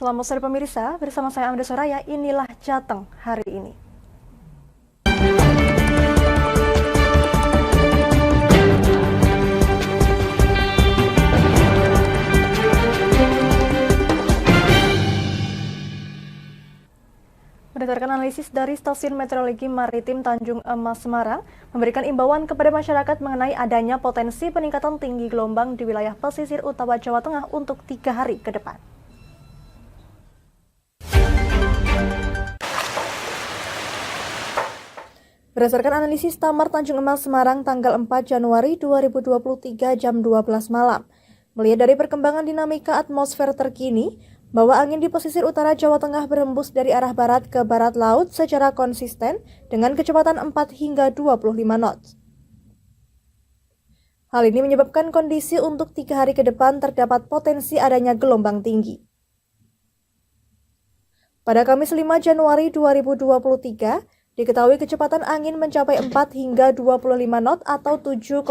Selamat sore pemirsa, bersama saya Amanda Soraya, inilah Jateng hari ini. Berdasarkan analisis dari Stasiun Meteorologi Maritim Tanjung Emas Semarang, memberikan imbauan kepada masyarakat mengenai adanya potensi peningkatan tinggi gelombang di wilayah pesisir utara Jawa Tengah untuk 3 hari ke depan. Berdasarkan analisis Tamar Tanjung Emas Semarang tanggal 4 Januari 2023 jam 12 malam, melihat dari perkembangan dinamika atmosfer terkini, bahwa angin di pesisir utara Jawa Tengah berhembus dari arah barat ke barat laut secara konsisten dengan kecepatan 4 hingga 25 knots. Hal ini menyebabkan kondisi untuk 3 hari ke depan terdapat potensi adanya gelombang tinggi. Pada Kamis 5 Januari 2023, diketahui kecepatan angin mencapai 4 hingga 25 knot atau 7,5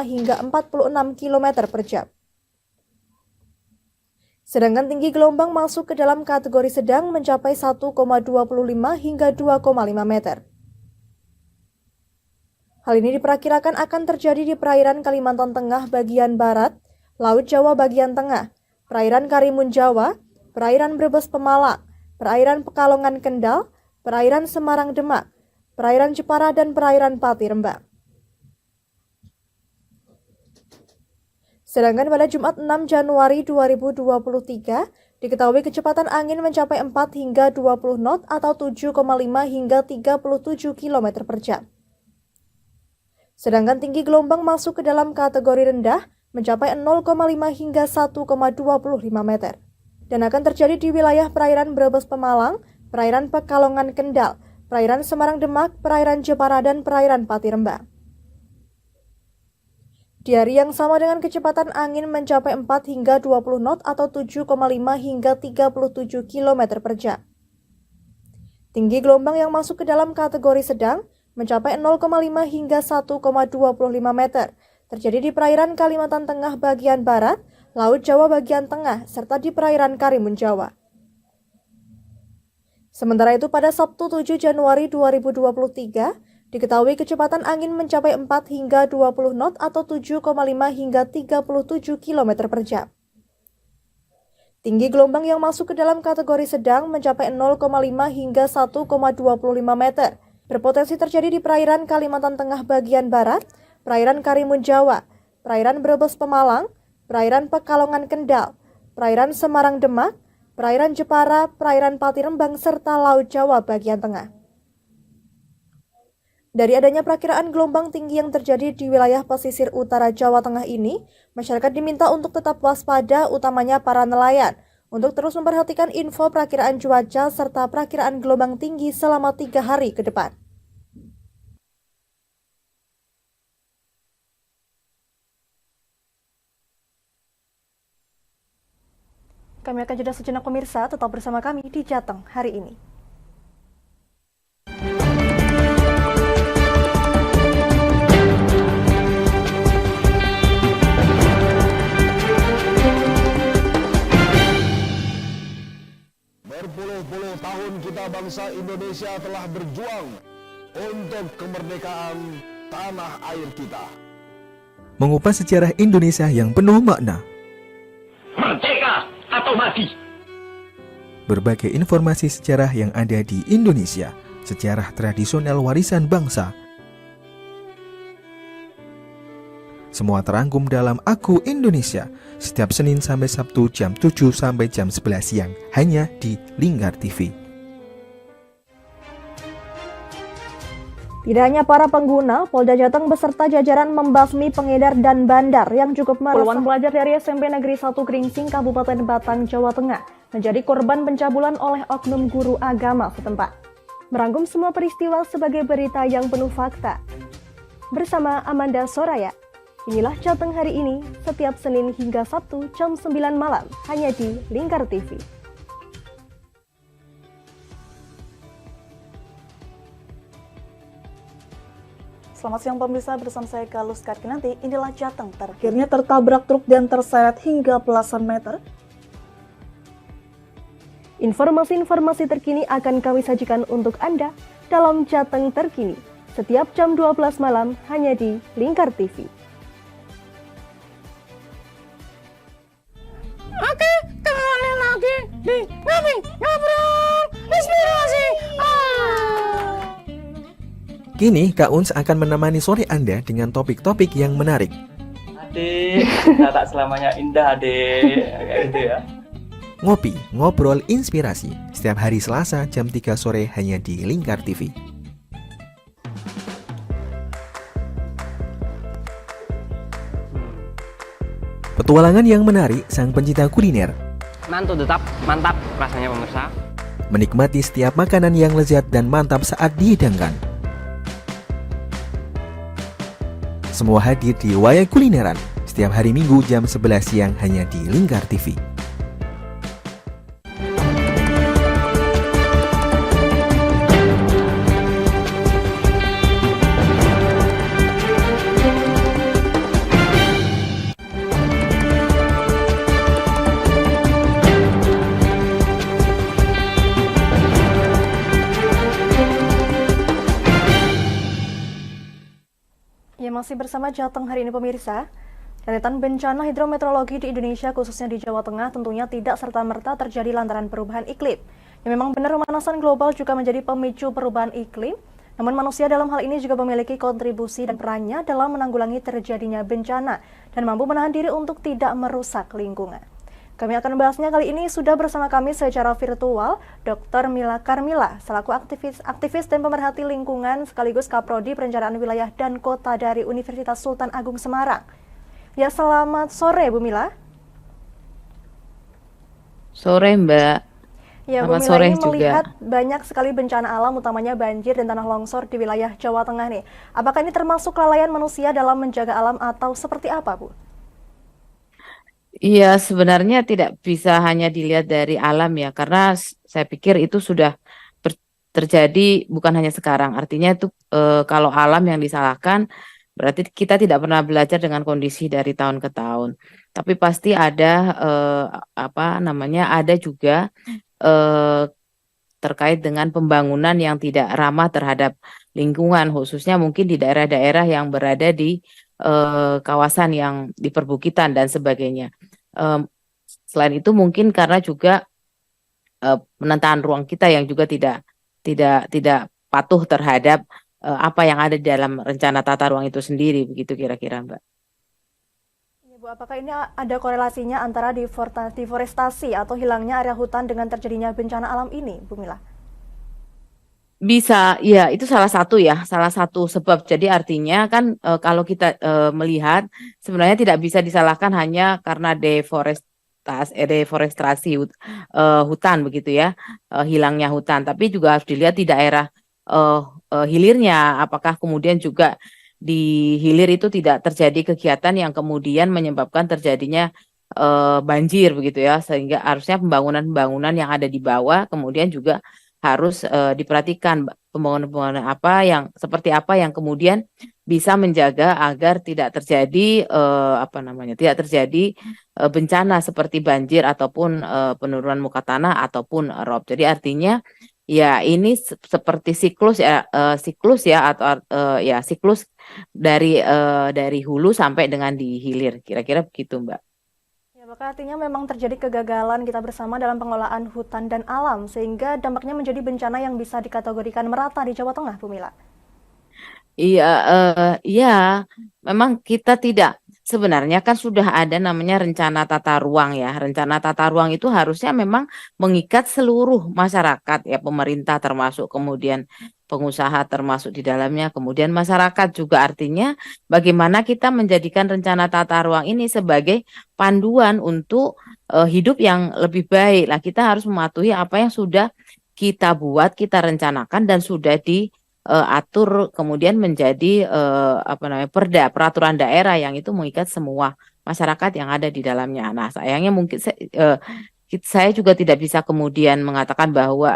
hingga 46 km per jam. Sedangkan tinggi gelombang masuk ke dalam kategori sedang mencapai 1,25 hingga 2,5 meter. Hal ini diperkirakan akan terjadi di perairan Kalimantan Tengah bagian barat, Laut Jawa bagian tengah, perairan Karimun Jawa, perairan Brebes Pemalang, perairan Pekalongan Kendal, perairan Semarang Demak, perairan Jepara, dan perairan Pati Rembang. Sedangkan pada Jumat 6 Januari 2023, diketahui kecepatan angin mencapai 4 hingga 20 knot atau 7,5 hingga 37 km per jam. Sedangkan tinggi gelombang masuk ke dalam kategori rendah mencapai 0,5 hingga 1,25 meter. Dan akan terjadi di wilayah perairan Brebes Pemalang, perairan Pekalongan Kendal, perairan Semarang Demak, perairan Jepara, dan perairan Pati Rembang. Di hari yang sama dengan kecepatan angin mencapai 4 hingga 20 knot atau 7,5 hingga 37 km per jam. Tinggi gelombang yang masuk ke dalam kategori sedang mencapai 0,5 hingga 1,25 meter, terjadi di perairan Kalimantan Tengah bagian barat, Laut Jawa bagian tengah, serta di perairan Karimun Jawa. Sementara itu pada Sabtu 7 Januari 2023, diketahui kecepatan angin mencapai 4 hingga 20 knot atau 7,5 hingga 37 km per jam. Tinggi gelombang yang masuk ke dalam kategori sedang mencapai 0,5 hingga 1,25 meter, berpotensi terjadi di perairan Kalimantan Tengah bagian barat, perairan Karimun Jawa, perairan Brebes Pemalang, perairan Pekalongan Kendal, perairan Semarang Demak, perairan Jepara, perairan Pati Rembang, serta Laut Jawa bagian tengah. Dari adanya perakiraan gelombang tinggi yang terjadi di wilayah pesisir utara Jawa Tengah ini, masyarakat diminta untuk tetap waspada, utamanya para nelayan, untuk terus memperhatikan info perakiraan cuaca serta perakiraan gelombang tinggi selama 3 hari ke depan. Kami akan jeda sejenak pemirsa, tetap bersama kami di Jateng hari ini. Berpuluh-puluh tahun kita bangsa Indonesia telah berjuang untuk kemerdekaan tanah air kita. Mengupas sejarah Indonesia yang penuh makna. Merdeka atau mati. Berbagai informasi sejarah yang ada di Indonesia, sejarah tradisional warisan bangsa. Semua terangkum dalam Aku Indonesia, setiap Senin sampai Sabtu jam 7 sampai jam 11 siang, hanya di Lingkar TV. Tidak hanya para pengguna, Polda Jateng beserta jajaran membasmi pengedar dan bandar yang cukup meresahkan. Puluhan pelajar dari SMP Negeri 1 Gringsing, Kabupaten Batang, Jawa Tengah, menjadi korban pencabulan oleh oknum guru agama setempat. Merangkum semua peristiwa sebagai berita yang penuh fakta. Bersama Amanda Soraya, inilah Jateng hari ini, setiap Senin hingga Sabtu jam 9 malam, hanya di Lingkar TV. Selamat siang pemirsa, bersama saya Galus Karkinanti. Inilah Jateng tertabrak truk dan terseret hingga belasan meter. Informasi-informasi terkini akan kami sajikan untuk Anda dalam Jateng Terkini setiap jam 12 malam hanya di Lingkar TV. Oke, kembali lagi di Ngobrol Inspirasi. Kini Kak Uns akan menemani sore Anda dengan topik-topik yang menarik. Adik, kita tak selamanya indah, adik. Kayak gitu ya. Ngopi, ngobrol inspirasi setiap hari Selasa jam 3 sore hanya di Lingkar TV. Petualangan yang menarik sang pencinta kuliner. Mantul tetap, mantap rasanya pemirsa. Menikmati setiap makanan yang lezat dan mantap saat dihidangkan. Semua hadir di Wayai Kulineran setiap hari Minggu jam 11 siang hanya di Lingkar TV. Ya, masih bersama Jateng hari ini pemirsa. Rentetan bencana hidrometeorologi di Indonesia khususnya di Jawa Tengah tentunya tidak serta-merta terjadi lantaran perubahan iklim. Ya, memang benar pemanasan global juga menjadi pemicu perubahan iklim. Namun manusia dalam hal ini juga memiliki kontribusi dan perannya dalam menanggulangi terjadinya bencana dan mampu menahan diri untuk tidak merusak lingkungan. Kami akan membahasnya kali ini sudah bersama kami secara virtual Dr. Mila Karmila selaku aktivis dan pemerhati lingkungan sekaligus Kaprodi Perencanaan Wilayah dan Kota dari Universitas Sultan Agung Semarang. Ya, selamat sore Bu Mila. Sore Mbak. Ya, Bu Selamat Mila sore ini juga. melihat banyak sekali bencana alam utamanya banjir dan tanah longsor di wilayah Jawa Tengah nih. Apakah ini termasuk kelalaian manusia dalam menjaga alam atau seperti apa Bu? Iya, sebenarnya tidak bisa hanya dilihat dari alam ya, karena saya pikir itu sudah terjadi bukan hanya sekarang. Artinya itu kalau alam yang disalahkan, berarti kita tidak pernah belajar dengan kondisi dari tahun ke tahun. Tapi pasti ada ada juga eh, terkait dengan pembangunan yang tidak ramah terhadap lingkungan, khususnya mungkin di daerah-daerah yang berada di kawasan yang di perbukitan dan sebagainya. Selain itu mungkin karena juga penataan ruang kita yang juga tidak patuh terhadap apa yang ada di dalam rencana tata ruang itu sendiri, begitu kira-kira Mbak. Ya, Bu, apakah ini ada korelasinya antara deforestasi atau hilangnya area hutan dengan terjadinya bencana alam ini, Bu Mila? Bisa, ya itu salah satu sebab. Jadi artinya kan kalau kita melihat sebenarnya tidak bisa disalahkan hanya karena deforestasi hutan begitu ya, hilangnya hutan. Tapi juga harus dilihat di daerah hilirnya, apakah kemudian juga di hilir itu tidak terjadi kegiatan yang kemudian menyebabkan terjadinya banjir begitu ya, sehingga harusnya pembangunan-pembangunan yang ada di bawah kemudian juga harus diperhatikan pembangunan-pembangunan seperti apa yang kemudian bisa menjaga agar tidak terjadi bencana seperti banjir ataupun penurunan muka tanah ataupun rob. Jadi artinya ya ini seperti siklus dari hulu sampai dengan di hilir, kira-kira begitu Mbak. Apakah artinya memang terjadi kegagalan kita bersama dalam pengelolaan hutan dan alam sehingga dampaknya menjadi bencana yang bisa dikategorikan merata di Jawa Tengah, Bu Mila? Iya, memang kita tidak. Sebenarnya kan sudah ada namanya rencana tata ruang ya. Rencana tata ruang itu harusnya memang mengikat seluruh masyarakat ya, pemerintah termasuk kemudian pengusaha termasuk di dalamnya, kemudian masyarakat juga. Artinya bagaimana kita menjadikan rencana tata ruang ini sebagai panduan untuk hidup yang lebih baik. Lah kita harus mematuhi apa yang sudah kita buat, kita rencanakan dan sudah diatur kemudian menjadi peraturan daerah yang itu mengikat semua masyarakat yang ada di dalamnya. Nah, sayangnya mungkin saya juga tidak bisa kemudian mengatakan bahwa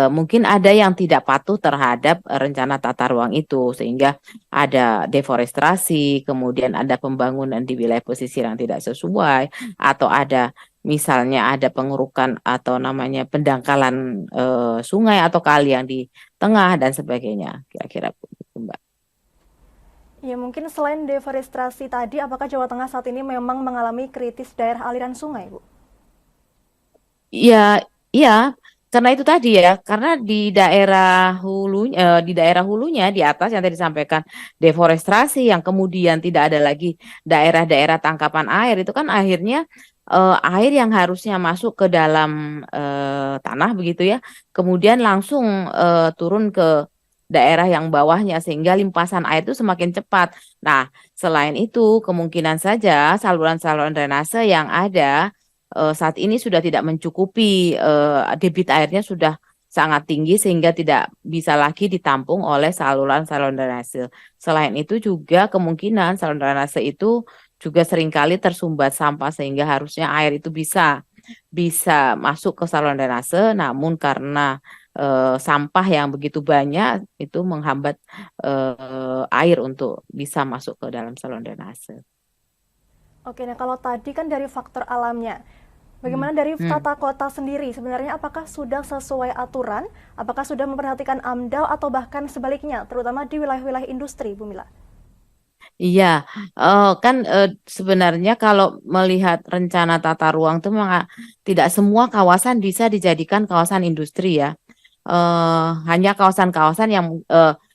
mungkin ada yang tidak patuh terhadap rencana tata ruang itu, sehingga ada deforestasi, kemudian ada pembangunan di wilayah pesisir yang tidak sesuai, atau ada misalnya ada pengerukan atau namanya pendangkalan sungai atau kali yang di tengah dan sebagainya, kira-kira begitu, Mbak. Ya, mungkin selain deforestasi tadi, apakah Jawa Tengah saat ini memang mengalami kritis daerah aliran sungai, Bu? Iya, iya, karena itu tadi ya, karena di daerah hulunya di atas yang tadi disampaikan deforestasi, yang kemudian tidak ada lagi daerah-daerah tangkapan air, itu kan akhirnya air yang harusnya masuk ke dalam tanah begitu ya, kemudian langsung turun ke daerah yang bawahnya sehingga limpasan air itu semakin cepat. Nah, selain itu kemungkinan saja saluran-saluran drainase yang ada saat ini sudah tidak mencukupi, debit airnya sudah sangat tinggi sehingga tidak bisa lagi ditampung oleh saluran-saluran drainase. Selain itu juga kemungkinan saluran drainase itu juga seringkali tersumbat sampah sehingga harusnya air itu bisa masuk ke saluran drainase, namun karena sampah yang begitu banyak itu menghambat air untuk bisa masuk ke dalam saluran drainase. Oke, nah kalau tadi kan dari faktor alamnya, bagaimana dari tata kota sendiri? Sebenarnya apakah sudah sesuai aturan? Apakah sudah memperhatikan AMDAL atau bahkan sebaliknya, terutama di wilayah-wilayah industri, Bu Mila? Iya, kan sebenarnya kalau melihat rencana tata ruang itu memang tidak semua kawasan bisa dijadikan kawasan industri ya. Hanya kawasan-kawasan yang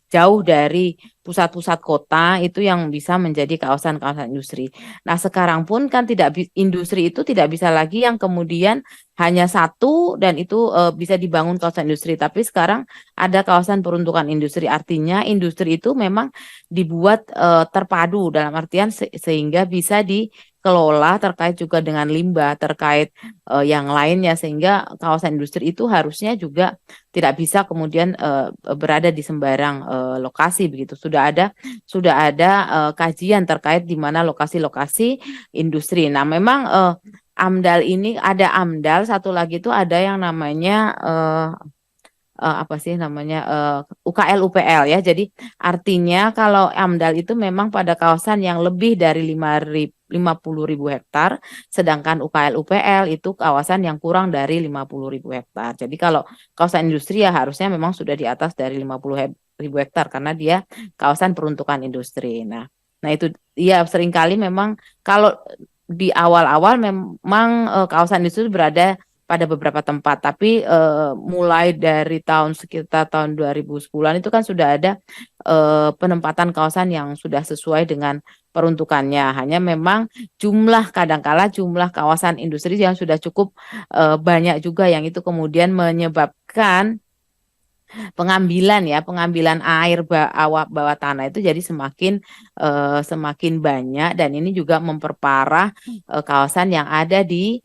jauh dari pusat-pusat kota itu yang bisa menjadi kawasan-kawasan industri. Nah, sekarang pun kan industri itu tidak bisa lagi yang kemudian hanya satu dan itu bisa dibangun kawasan industri. Tapi sekarang ada kawasan peruntukan industri. Artinya industri itu memang dibuat terpadu dalam artian sehingga bisa dikelola terkait juga dengan limbah, terkait yang lainnya sehingga kawasan industri itu harusnya juga tidak bisa kemudian berada di sembarang lokasi begitu. Sudah ada kajian terkait di mana lokasi-lokasi industri. Nah, memang AMDAL ini ada AMDAL, satu lagi itu ada yang namanya apa sih namanya UKL UPL ya. Jadi artinya kalau AMDAL itu memang pada kawasan yang lebih dari 50.000 hektar, sedangkan UKL UPL itu kawasan yang kurang dari 50.000 hektar. Jadi kalau kawasan industri ya harusnya memang sudah di atas dari 50.000 hektar karena dia kawasan peruntukan industri. Nah itu ya seringkali memang kalau di awal-awal memang kawasan industri berada pada beberapa tempat, tapi mulai dari sekitar tahun 2010-an itu kan sudah ada penempatan kawasan yang sudah sesuai dengan peruntukannya. Hanya memang kadangkala jumlah kawasan industri yang sudah cukup banyak juga yang itu kemudian menyebabkan pengambilan air bawah tanah itu jadi semakin banyak, dan ini juga memperparah kawasan yang ada di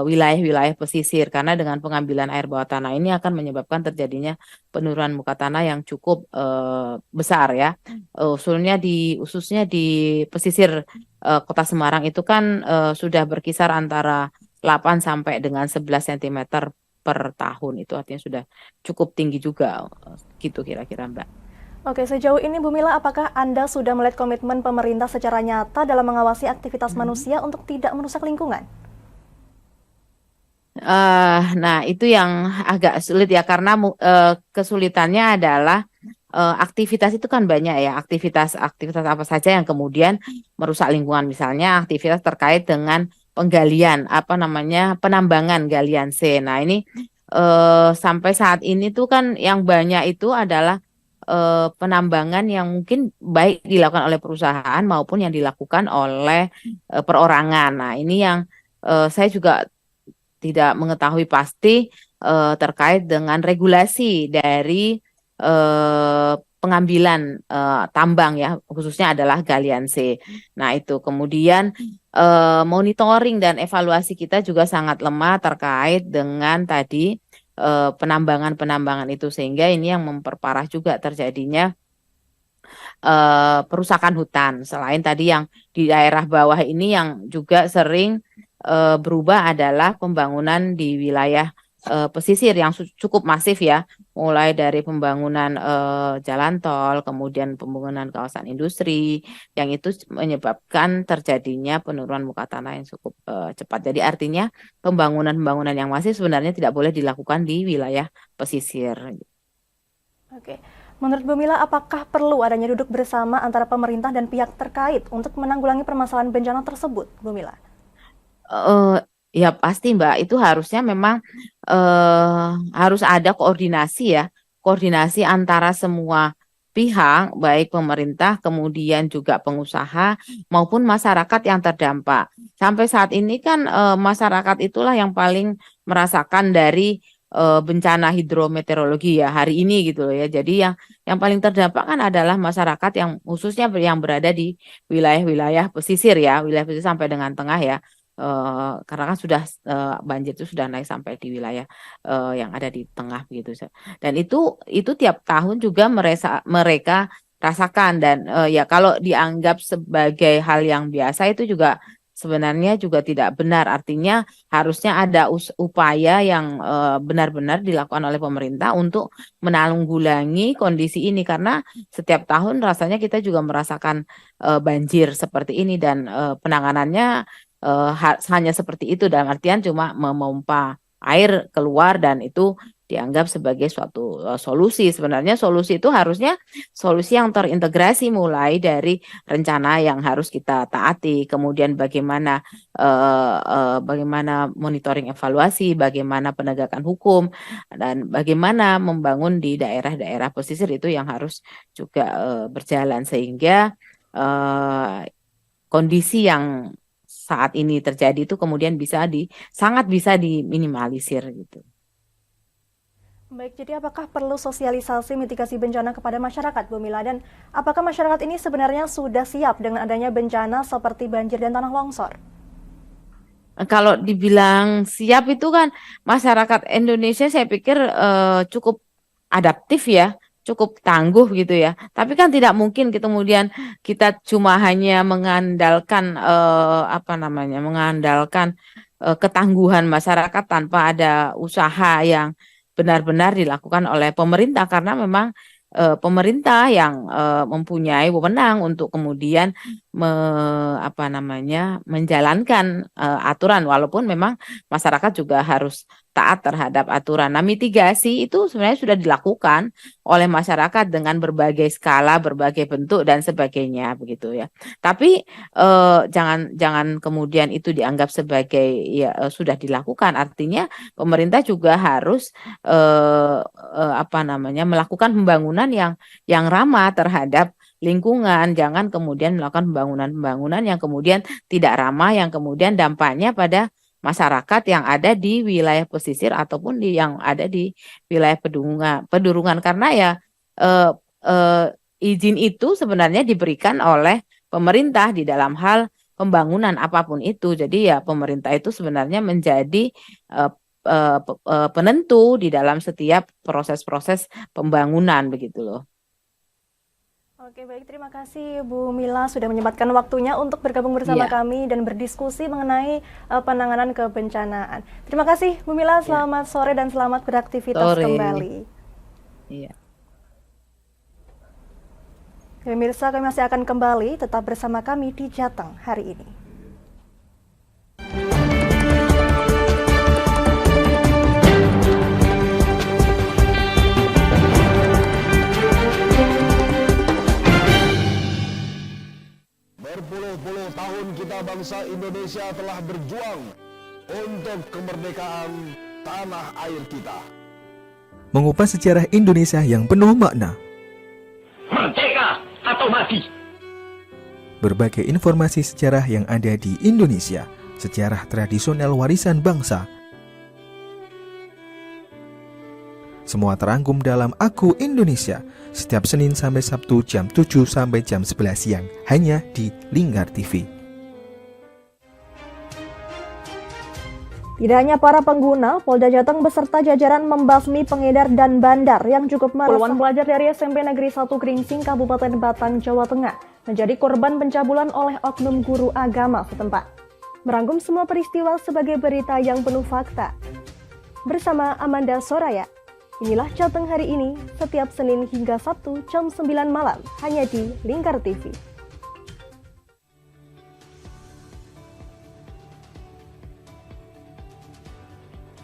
wilayah-wilayah pesisir, karena dengan pengambilan air bawah tanah ini akan menyebabkan terjadinya penurunan muka tanah yang cukup besar ya. Khususnya di pesisir Kota Semarang itu kan sudah berkisar antara 8 sampai dengan 11 cm per tahun, itu artinya sudah cukup tinggi juga gitu kira-kira, Mbak. Oke, sejauh ini Bu Mila, apakah Anda sudah melihat komitmen pemerintah secara nyata dalam mengawasi aktivitas manusia untuk tidak merusak lingkungan? Nah itu yang agak sulit ya, karena kesulitannya adalah aktivitas itu kan banyak ya, aktivitas apa saja yang kemudian merusak lingkungan, misalnya aktivitas terkait dengan penggalian penambangan galian C. Nah ini sampai saat ini tuh kan yang banyak itu adalah penambangan yang mungkin baik dilakukan oleh perusahaan maupun yang dilakukan oleh perorangan. Nah ini yang saya juga tidak mengetahui pasti terkait dengan regulasi dari pengambilan tambang ya, khususnya adalah galian C. Nah itu kemudian monitoring dan evaluasi kita juga sangat lemah terkait dengan tadi penambangan itu, sehingga ini yang memperparah juga terjadinya perusakan hutan. Selain tadi yang di daerah bawah ini yang juga sering berubah adalah pembangunan di wilayah pesisir yang cukup masif ya, mulai dari pembangunan jalan tol, kemudian pembangunan kawasan industri, yang itu menyebabkan terjadinya penurunan muka tanah yang cukup cepat. Jadi artinya pembangunan yang masif sebenarnya tidak boleh dilakukan di wilayah pesisir. Oke. Menurut Bu Mila, apakah perlu adanya duduk bersama antara pemerintah dan pihak terkait untuk menanggulangi permasalahan bencana tersebut, Bu Mila? Ya pasti Mbak, itu harusnya memang harus ada koordinasi ya, koordinasi antara semua pihak, baik pemerintah, kemudian juga pengusaha maupun masyarakat yang terdampak. Sampai saat ini kan masyarakat itulah yang paling merasakan dari bencana hidrometeorologi ya hari ini gitu loh ya. Jadi yang paling terdampak kan adalah masyarakat yang khususnya yang berada di wilayah-wilayah pesisir ya, wilayah pesisir sampai dengan tengah ya. Karena kan sudah banjir itu sudah naik sampai di wilayah yang ada di tengah begitu. Dan itu tiap tahun juga mereka rasakan, dan ya kalau dianggap sebagai hal yang biasa itu juga sebenarnya juga tidak benar. Artinya harusnya ada upaya yang benar-benar dilakukan oleh pemerintah untuk menanggulangi kondisi ini, karena setiap tahun rasanya kita juga merasakan banjir seperti ini, dan penanganannya hanya seperti itu, dalam artian cuma memompa air keluar, dan itu dianggap sebagai suatu solusi. Sebenarnya solusi itu harusnya solusi yang terintegrasi, mulai dari rencana yang harus kita taati, kemudian bagaimana monitoring evaluasi, bagaimana penegakan hukum, dan bagaimana membangun di daerah-daerah pesisir itu yang harus juga berjalan, sehingga kondisi yang saat ini terjadi itu kemudian sangat bisa diminimalisir gitu. Baik, jadi apakah perlu sosialisasi mitigasi bencana kepada masyarakat, Bu Mila? Dan apakah masyarakat ini sebenarnya sudah siap dengan adanya bencana seperti banjir dan tanah longsor? Kalau dibilang siap itu kan masyarakat Indonesia saya pikir cukup adaptif ya, cukup tangguh gitu ya. Tapi kan tidak mungkin kemudian kita cuma hanya mengandalkan ketangguhan masyarakat tanpa ada usaha yang benar-benar dilakukan oleh pemerintah, karena memang pemerintah yang mempunyai wewenang untuk kemudian menjalankan aturan, walaupun memang masyarakat juga harus taat terhadap aturan. Nah, mitigasi itu sebenarnya sudah dilakukan oleh masyarakat dengan berbagai skala, berbagai bentuk dan sebagainya begitu ya. Tapi jangan kemudian itu dianggap sebagai sudah dilakukan. Artinya pemerintah juga harus melakukan pembangunan yang ramah terhadap lingkungan. Jangan kemudian melakukan pembangunan yang kemudian tidak ramah, yang kemudian dampaknya pada masyarakat yang ada di wilayah pesisir ataupun yang ada di wilayah pedurungan, karena ya izin itu sebenarnya diberikan oleh pemerintah di dalam hal pembangunan apapun itu. Jadi ya pemerintah itu sebenarnya menjadi penentu di dalam setiap proses-proses pembangunan begitu loh. Oke, baik, terima kasih Bu Mila sudah menyempatkan waktunya untuk bergabung bersama kami dan berdiskusi mengenai penanganan kebencanaan. Terima kasih Bu Mila, selamat sore dan selamat beraktivitas kembali. Iya. Pemirsa, kami masih akan kembali, tetap bersama kami di Jateng hari ini. Berpuluh-puluh tahun kita bangsa Indonesia telah berjuang untuk kemerdekaan tanah air kita. Mengupas sejarah Indonesia yang penuh makna. Merdeka atau mati. Berbagai informasi sejarah yang ada di Indonesia, sejarah tradisional warisan bangsa. Semua terangkum dalam Aku Indonesia, setiap Senin sampai Sabtu jam 7 sampai jam 11 siang, hanya di Lingkar TV. Tidak hanya para pengguna, Polda Jateng beserta jajaran membasmi pengedar dan bandar yang cukup meresahkan. Puluhan pelajar dari SMP Negeri 1 Gringsing, Kabupaten Batang, Jawa Tengah, menjadi korban pencabulan oleh oknum guru agama setempat. Merangkum semua peristiwa sebagai berita yang penuh fakta. bersama Amanda Soraya. Inilah Jateng hari ini, setiap Senin hingga Sabtu jam 9 malam, hanya di Lingkar TV.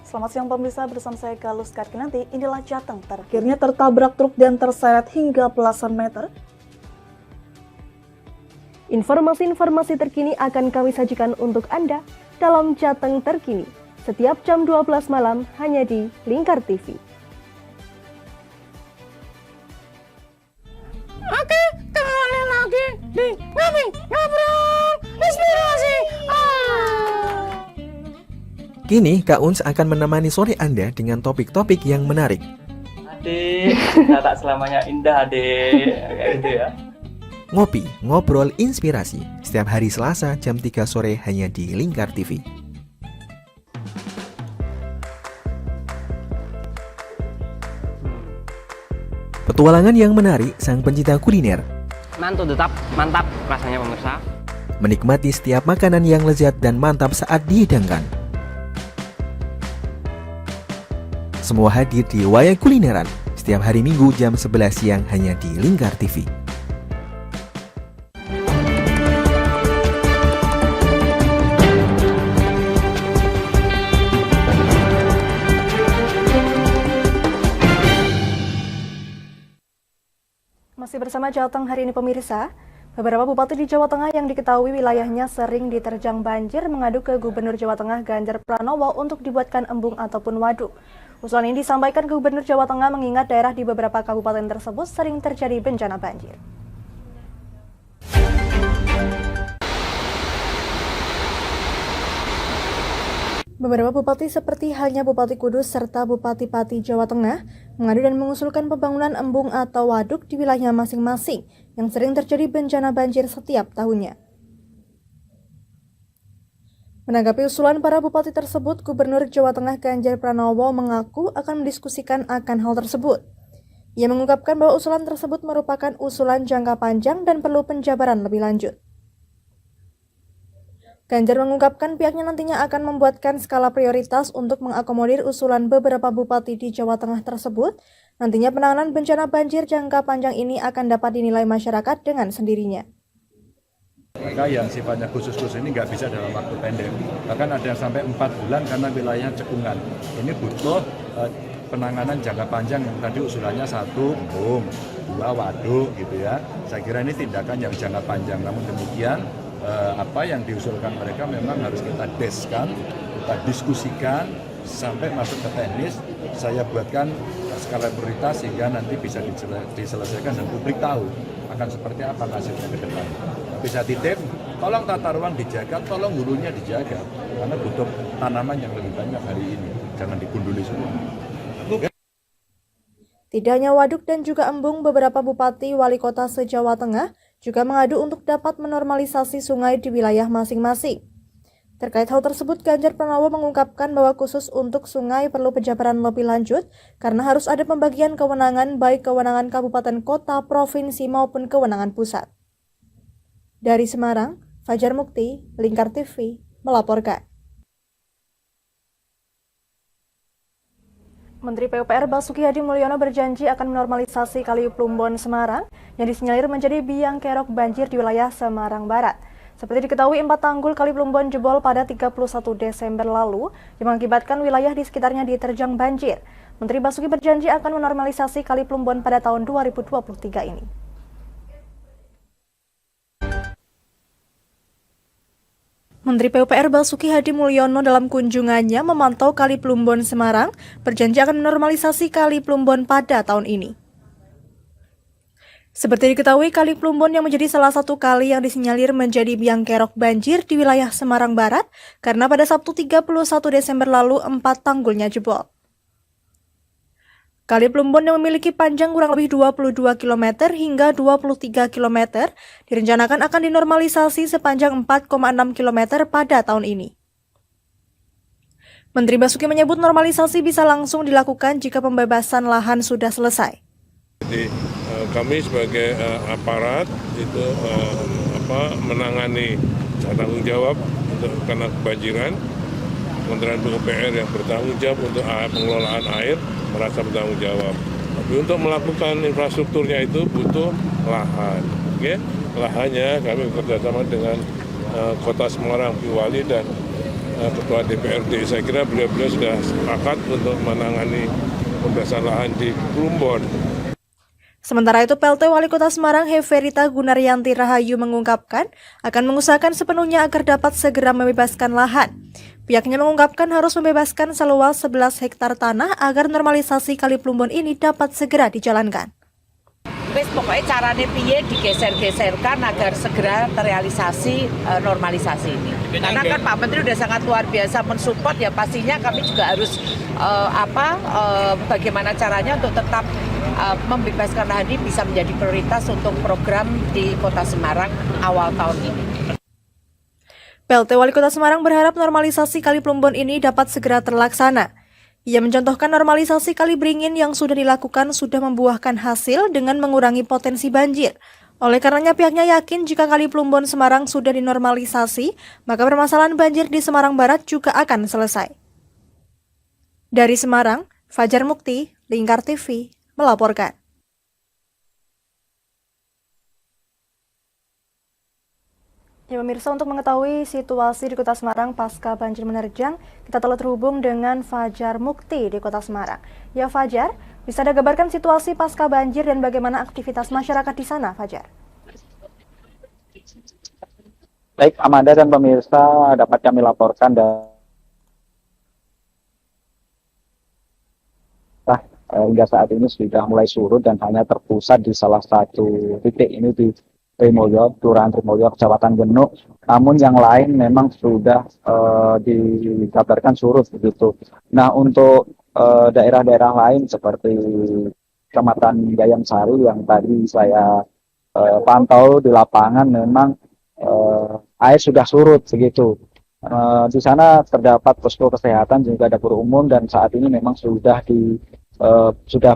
Selamat siang pemirsa, bersama saya Galus Karkinanti. Inilah Jateng terakhirnya tertabrak truk dan terseret hingga belasan meter. Informasi-informasi terkini akan kami sajikan untuk Anda dalam Jateng terkini, setiap jam 12 malam hanya di Lingkar TV. Oke, kembali lagi di Ngobrol Inspirasi. Kini Kak Uns akan menemani sore Anda dengan topik-topik yang menarik. Adik, kita tak selamanya indah, adik. Kayak gitu ya. Ngopi, ngobrol inspirasi, setiap hari Selasa jam 3 sore hanya di Lingkar TV. Petualangan yang menarik sang pencinta kuliner. Mantul tetap mantap rasanya pemirsa. Menikmati setiap makanan yang lezat dan mantap saat dihidangkan. Semua hadir di Wayang Kulineran setiap hari Minggu jam 11 siang hanya di Lingkar TV. Masih bersama Jateng hari ini pemirsa, beberapa bupati di Jawa Tengah yang diketahui wilayahnya sering diterjang banjir mengadu ke Gubernur Jawa Tengah Ganjar Pranowo untuk dibuatkan embung ataupun waduk. Usulan ini disampaikan ke Gubernur Jawa Tengah mengingat daerah di beberapa kabupaten tersebut sering terjadi bencana banjir. Beberapa bupati seperti halnya Bupati Kudus serta Bupati Pati Jawa Tengah mengadu dan mengusulkan pembangunan embung atau waduk di wilayahnya masing-masing yang sering terjadi bencana banjir setiap tahunnya. Menanggapi usulan para bupati tersebut, Gubernur Jawa Tengah Ganjar Pranowo mengaku akan mendiskusikan akan hal tersebut. Ia mengungkapkan bahwa usulan tersebut merupakan usulan jangka panjang dan perlu penjabaran lebih lanjut. Ganjar mengungkapkan pihaknya nantinya akan membuatkan skala prioritas untuk mengakomodir usulan beberapa bupati di Jawa Tengah tersebut. Nantinya penanganan bencana banjir jangka panjang ini akan dapat dinilai masyarakat dengan sendirinya. Maka yang sifatnya khusus-khusus ini nggak bisa dalam waktu pendek. Bahkan ada yang sampai 4 bulan karena wilayahnya cekungan. Ini butuh penanganan jangka panjang yang tadi usulannya 1 embung, 2 waduk gitu ya. Saya kira ini tindakan yang jangka panjang. Namun demikian apa yang diusulkan mereka memang harus kita deskan, kita diskusikan sampai masuk ke teknis. Saya buatkan skala prioritas sehingga nanti bisa diselesaikan dan publik tahu akan seperti apa hasilnya ke depan. Bisa titip, tolong tata ruang dijaga, tolong hulunya dijaga, karena butuh tanaman yang lebih banyak hari ini. Jangan digunduli semua. Tidak hanya waduk dan juga embung, beberapa bupati wali kota se-Jawa Tengah juga mengadu untuk dapat menormalisasi sungai di wilayah masing-masing. Terkait hal tersebut, Ganjar Pranowo mengungkapkan bahwa khusus untuk sungai perlu penjabaran lebih lanjut karena harus ada pembagian kewenangan baik kewenangan kabupaten kota, provinsi maupun kewenangan pusat. Dari Semarang, Fajar Mukti, Lingkar TV, melaporkan. Menteri PUPR Basuki Hadi Mulyono berjanji akan menormalisasi Kali Plumbon Semarang yang disinyalir menjadi biang kerok banjir di wilayah Semarang Barat. Seperti diketahui, 4 tanggul Kali Plumbon jebol pada 31 Desember lalu yang mengakibatkan wilayah di sekitarnya diterjang banjir. Menteri Basuki berjanji akan menormalisasi Kali Plumbon pada tahun 2023 ini. Menteri PUPR Basuki Hadi Mulyono dalam kunjungannya memantau Kali Plumbon Semarang berjanji akan menormalisasi Kali Plumbon pada tahun ini. Seperti diketahui, Kali Plumbon yang menjadi salah satu kali yang disinyalir menjadi biang kerok banjir di wilayah Semarang Barat karena pada Sabtu 31 Desember lalu 4 tanggulnya jebol. Kali Plumbon yang memiliki panjang kurang lebih 22 km hingga 23 km direncanakan akan dinormalisasi sepanjang 4,6 km pada tahun ini. Menteri Basuki menyebut normalisasi bisa langsung dilakukan jika pembebasan lahan sudah selesai. Jadi kami sebagai aparat itu menangani tanggung jawab untuk karena kebanjiran Kementerian PUPR yang bertanggung jawab untuk pengelolaan air merasa bertanggung jawab. Tapi untuk melakukan infrastrukturnya itu butuh lahan. Oke, lahannya kami bekerjasama dengan Kota Semarang, Piwali dan Ketua DPRD. Saya kira beliau-beliau sudah sepakat untuk menangani pembebasan lahan di Plumbon. Sementara itu, PLT Wali Kota Semarang Heverita Gunaryanti Rahayu mengungkapkan akan mengusahakan sepenuhnya agar dapat segera membebaskan lahan. Pihaknya mengungkapkan harus membebaskan seluas 11 hektar tanah agar normalisasi Kali Plumbon ini dapat segera dijalankan. Wis pokoknya caranya piye digeser-geserkan agar segera terrealisasi normalisasi ini. Karena kan Pak Menteri udah sangat luar biasa mensupport, ya pastinya kami juga harus bagaimana caranya untuk tetap membebaskan lahan ini bisa menjadi prioritas untuk program di Kota Semarang awal tahun ini. PLT Wali Kota Semarang berharap normalisasi Kali Plumbon ini dapat segera terlaksana. Ia mencontohkan normalisasi Kali Beringin yang sudah dilakukan sudah membuahkan hasil dengan mengurangi potensi banjir. Oleh karenanya pihaknya yakin jika Kali Plumbon Semarang sudah dinormalisasi, maka permasalahan banjir di Semarang Barat juga akan selesai. Dari Semarang, Fajar Mukti, Lingkar TV, melaporkan. Ya pemirsa, untuk mengetahui situasi di Kota Semarang pasca banjir menerjang, kita telah terhubung dengan Fajar Mukti di Kota Semarang. Ya Fajar, bisa Anda gambarkan situasi pasca banjir dan bagaimana aktivitas masyarakat di sana, Fajar? Baik, Amanda dan pemirsa, dapat kami laporkan hingga saat ini sudah mulai surut dan hanya terpusat di salah satu titik ini di Trimulyo, Kelurahan Trimulyo, Kecamatan Genuk. Namun yang lain memang sudah dikabarkan surut begitu. Nah, untuk daerah-daerah lain seperti Kecamatan Gayam Sari yang tadi saya pantau di lapangan, memang air sudah surut begitu. Di sana terdapat posko kesehatan juga dapur umum dan saat ini memang sudah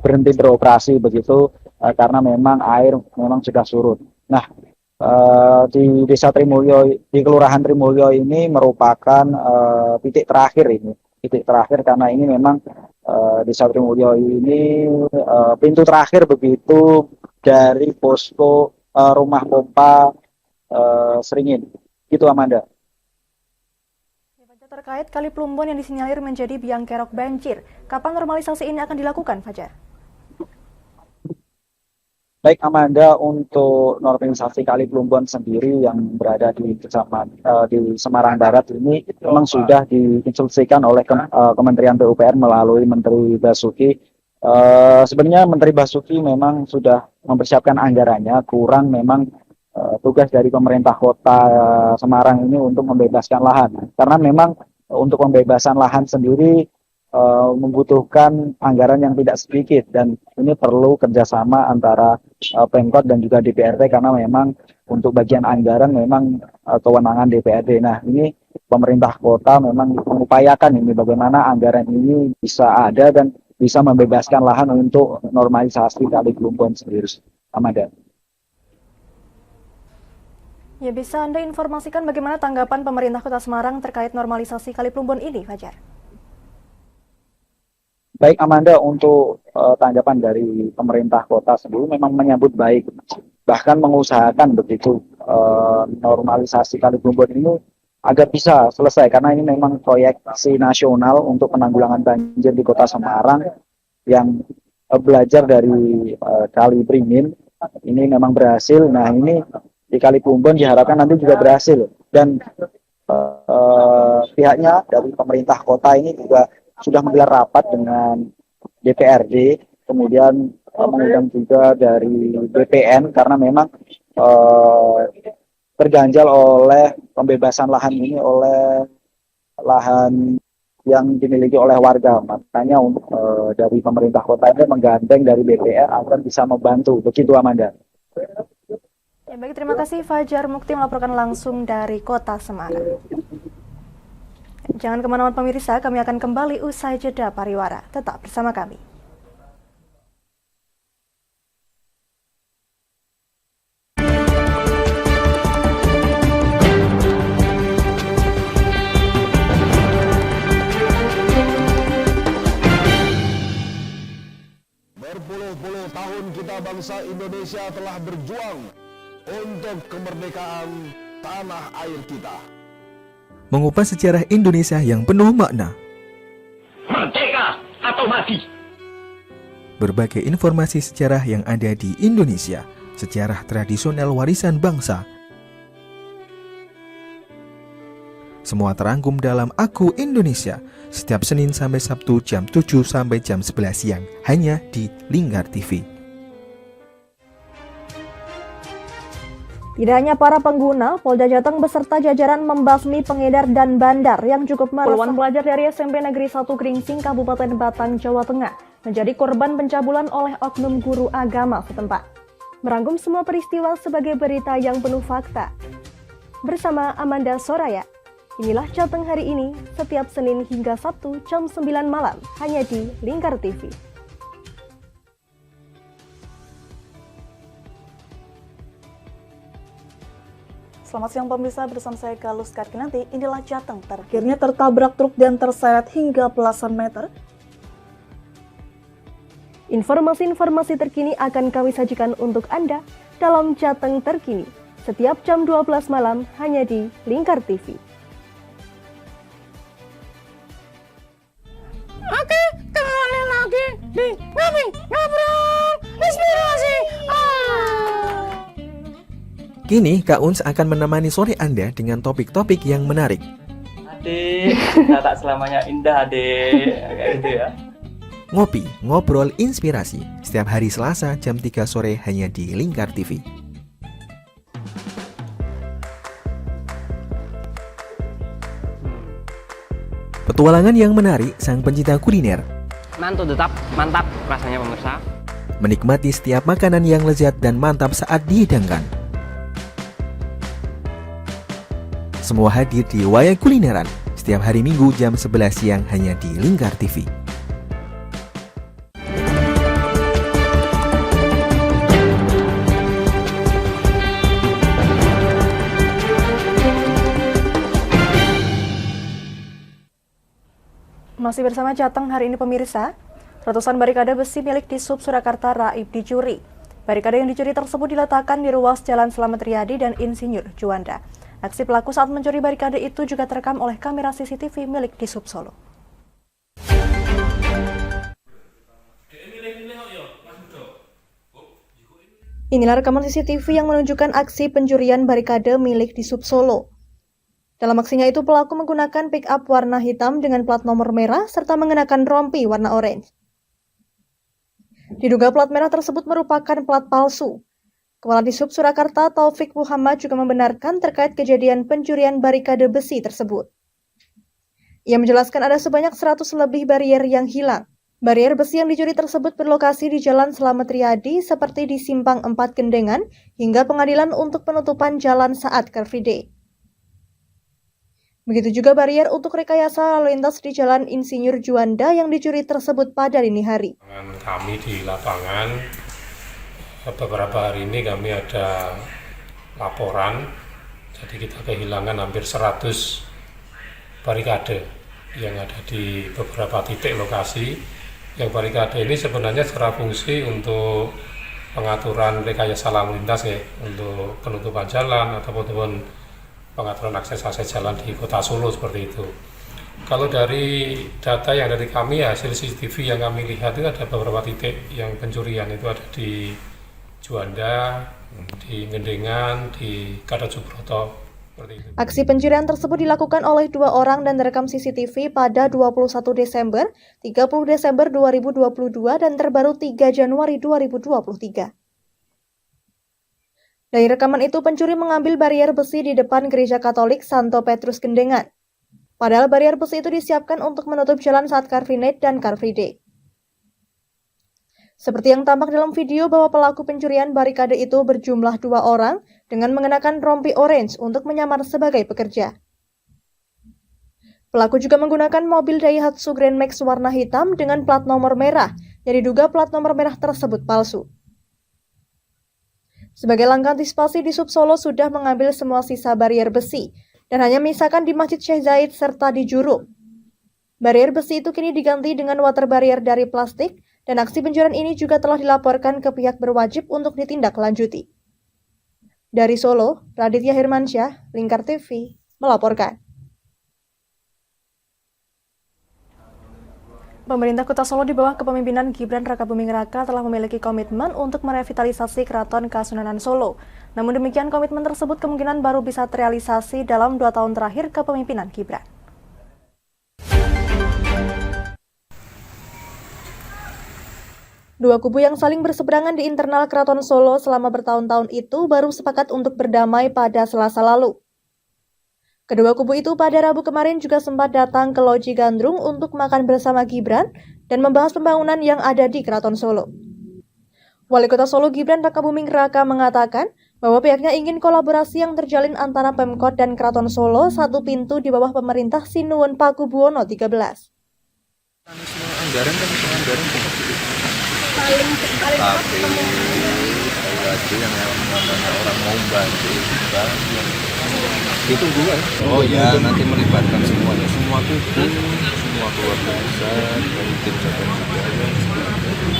berhenti beroperasi begitu karena memang air memang sudah surut. Nah, di Desa Trimulyo, di Kelurahan Trimulyo ini merupakan titik terakhir karena ini memang Desa Trimulyo ini pintu terakhir begitu dari posko rumah pompa Seringin. Gitu, Amanda. Terkait Kali Plumbon yang disinyalir menjadi biang kerok banjir, kapan normalisasi ini akan dilakukan, Fajar? Baik, Amanda, untuk normalisasi Kali Plumbon sendiri yang berada di Semarang Barat ini memang sudah diinstruksikan oleh Kementerian PUPR melalui Menteri Basuki. Sebenarnya Menteri Basuki memang sudah mempersiapkan anggarannya, kurang memang tugas dari pemerintah Kota Semarang ini untuk membebaskan lahan. Karena memang untuk pembebasan lahan sendiri membutuhkan anggaran yang tidak sedikit dan ini perlu kerjasama antara Pemkot dan juga DPRD karena memang untuk bagian anggaran memang kewenangan DPRD. Nah, ini pemerintah kota memang mengupayakan ini bagaimana anggaran ini bisa ada dan bisa membebaskan lahan untuk normalisasi Kali Plumbon sendiri. Amanda. Ya, bisa Anda informasikan bagaimana tanggapan pemerintah Kota Semarang terkait normalisasi Kali Plumbon ini, Fajar? Baik, Amanda, untuk tanggapan dari pemerintah kota sendiri memang menyambut baik, bahkan mengusahakan begitu normalisasi Kali Plumbon ini agar bisa selesai karena ini memang proyeksi nasional untuk penanggulangan banjir di Kota Semarang yang belajar dari Kali Beringin ini memang berhasil. Nah, ini di Kali Plumbon diharapkan nanti juga berhasil dan pihaknya dari pemerintah kota ini juga sudah menggelar rapat dengan DPRD, kemudian mengundang juga dari BPN karena memang terganjal oleh pembebasan lahan ini oleh lahan yang dimiliki oleh warga. Makanya dari pemerintah kota ini menggandeng dari BPN agar bisa membantu. Begitu, Amanda. Ya, baik, terima kasih Fajar Mukti melaporkan langsung dari Kota Semarang. Jangan kemana-mana pemirsa, kami akan kembali usai jeda pariwara. Tetap bersama kami. Indonesia telah berjuang untuk kemerdekaan tanah air kita. Mengupas sejarah Indonesia yang penuh makna. Merdeka atau mati. Berbagai informasi sejarah yang ada di Indonesia, sejarah tradisional warisan bangsa. Semua terangkum dalam Aku Indonesia, setiap Senin sampai Sabtu jam 7 sampai jam 11 siang, hanya di Lingkar TV. Tidak hanya para pengguna, Polda Jateng beserta jajaran membasmi pengedar dan bandar yang cukup meresahkan. Puluhan pelajar dari SMP Negeri 1 Gringsing, Kabupaten Batang, Jawa Tengah, menjadi korban pencabulan oleh oknum guru agama setempat. Merangkum semua peristiwa sebagai berita yang penuh fakta. Bersama Amanda Soraya, inilah Jateng hari ini, setiap Senin hingga Sabtu jam 9 malam, hanya di Lingkar TV. Selamat siang pemirsa, bersama saya Galus Karkinanti. Inilah Jateng akhirnya tertabrak truk dan terseret hingga belasan meter. Informasi-informasi terkini akan kami sajikan untuk Anda dalam Jateng terkini, setiap jam 12 malam hanya di Lingkar TV. Oke, kembali lagi di Ngobrol Inspirasi. Kini Kak Uns akan menemani sore Anda dengan topik-topik yang menarik. Adik, kita tak selamanya indah, adik. Kayak gitu ya. Ngopi, ngobrol inspirasi, setiap hari Selasa jam 3 sore hanya di Lingkar TV. Petualangan yang menarik sang pencinta kuliner. Mantu tetap mantap rasanya pemirsa. Menikmati setiap makanan yang lezat dan mantap saat dihidangkan. Semua hadir di Wayang Kulineran setiap hari Minggu jam 11 siang hanya di Lingkar TV. Masih bersama Jateng hari ini pemirsa, ratusan barikade besi milik Dishub Surakarta raib dicuri. Barikade yang dicuri tersebut diletakkan di ruas Jalan Slamet Riyadi dan Insinyur Juanda. Aksi pelaku saat mencuri barikade itu juga terekam oleh kamera CCTV milik Dishub Solo. Inilah rekaman CCTV yang menunjukkan aksi pencurian barikade milik Dishub Solo. Dalam aksinya itu pelaku menggunakan pick-up warna hitam dengan plat nomor merah serta mengenakan rompi warna orange. Diduga plat merah tersebut merupakan plat palsu. Kepala Dishub Surakarta Taufik Muhammad juga membenarkan terkait kejadian pencurian barikade besi tersebut. Ia menjelaskan ada sebanyak 100 lebih barier yang hilang. Barier besi yang dicuri tersebut berlokasi di Jalan Slamet Riyadi seperti di Simpang 4 Gendengan hingga pengadilan untuk penutupan jalan saat Car Free Day. Begitu juga barier untuk rekayasa lalu lintas di Jalan Insinyur Juanda yang dicuri tersebut pada dini hari. Kami di lapangan beberapa hari ini kami ada laporan, jadi kita kehilangan hampir 100 barikade yang ada di beberapa titik lokasi. Yang barikade ini sebenarnya secara fungsi untuk pengaturan rekayasa lalu lintas ya, untuk penutupan jalan ataupun pengaturan akses jalan di kota Solo seperti itu. Kalau dari data yang dari kami, hasil CCTV yang kami lihat itu ada beberapa titik yang pencurian itu ada di Juanda, di Gendengan, di Gatot Subroto. Aksi pencurian tersebut dilakukan oleh 2 orang dan direkam CCTV pada 21 Desember, 30 Desember 2022 dan terbaru 3 Januari 2023. Dari rekaman itu pencuri mengambil barier besi di depan Gereja Katolik Santo Petrus Gendengan. Padahal barier besi itu disiapkan untuk menutup jalan saat Car Free Night dan Car Free Day. Seperti yang tampak dalam video bahwa pelaku pencurian barikade itu berjumlah 2 orang dengan mengenakan rompi orange untuk menyamar sebagai pekerja. Pelaku juga menggunakan mobil Daihatsu Grand Max warna hitam dengan plat nomor merah yang diduga plat nomor merah tersebut palsu. Sebagai langkah antisipasi, Dishub Solo sudah mengambil semua sisa barier besi dan hanya menyisakan di Masjid Syekh Zaid serta di Jurum. Barier besi itu kini diganti dengan water barrier dari plastik dan aksi pencurian ini juga telah dilaporkan ke pihak berwajib untuk ditindaklanjuti. Dari Solo, Raditya Hirmansyah, Lingkar TV, melaporkan. Pemerintah Kota Solo di bawah kepemimpinan Gibran Rakabuming Raka telah memiliki komitmen untuk merevitalisasi Keraton Kasunanan Solo. Namun demikian, komitmen tersebut kemungkinan baru bisa terrealisasi dalam 2 tahun terakhir kepemimpinan Gibran. Dua kubu yang saling berseberangan di internal Keraton Solo selama bertahun-tahun itu baru sepakat untuk berdamai pada Selasa lalu. Kedua kubu itu pada Rabu kemarin juga sempat datang ke Loji Gandrung untuk makan bersama Gibran dan membahas pembangunan yang ada di Keraton Solo. Wali Kota Solo Gibran Rakabuming Raka mengatakan bahwa pihaknya ingin kolaborasi yang terjalin antara Pemkot dan Keraton Solo satu pintu di bawah pemerintah Sinuwun Pakubuwono XIII. Anggaran paling tapi lagi yang namanya orang mau bantu itu dua oh ya nanti melibatkan semuanya, semua kubu, semua keluarga besar dari tim cabang budaya,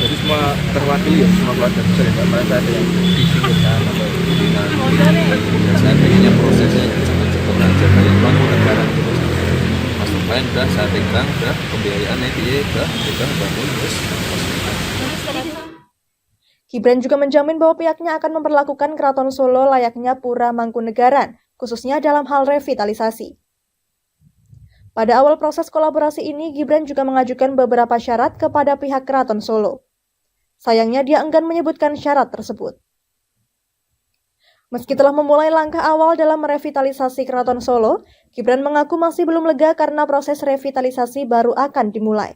jadi semua terwakili ya, semua keluarga besar ya, nggak merasa ada yang disingkirkan atau dinanti. Saya pengennya prosesnya cepat-cepat aja kayak bangun negara gitu. Masuk main udah, saya pegang udah, pembiayaannya dia udah bangun terus. Gibran juga menjamin bahwa pihaknya akan memperlakukan Keraton Solo layaknya Pura Mangkunegaran, khususnya dalam hal revitalisasi. Pada awal proses kolaborasi ini, Gibran juga mengajukan beberapa syarat kepada pihak Keraton Solo. Sayangnya dia enggan menyebutkan syarat tersebut. Meski telah memulai langkah awal dalam merevitalisasi Keraton Solo, Gibran mengaku masih belum lega karena proses revitalisasi baru akan dimulai.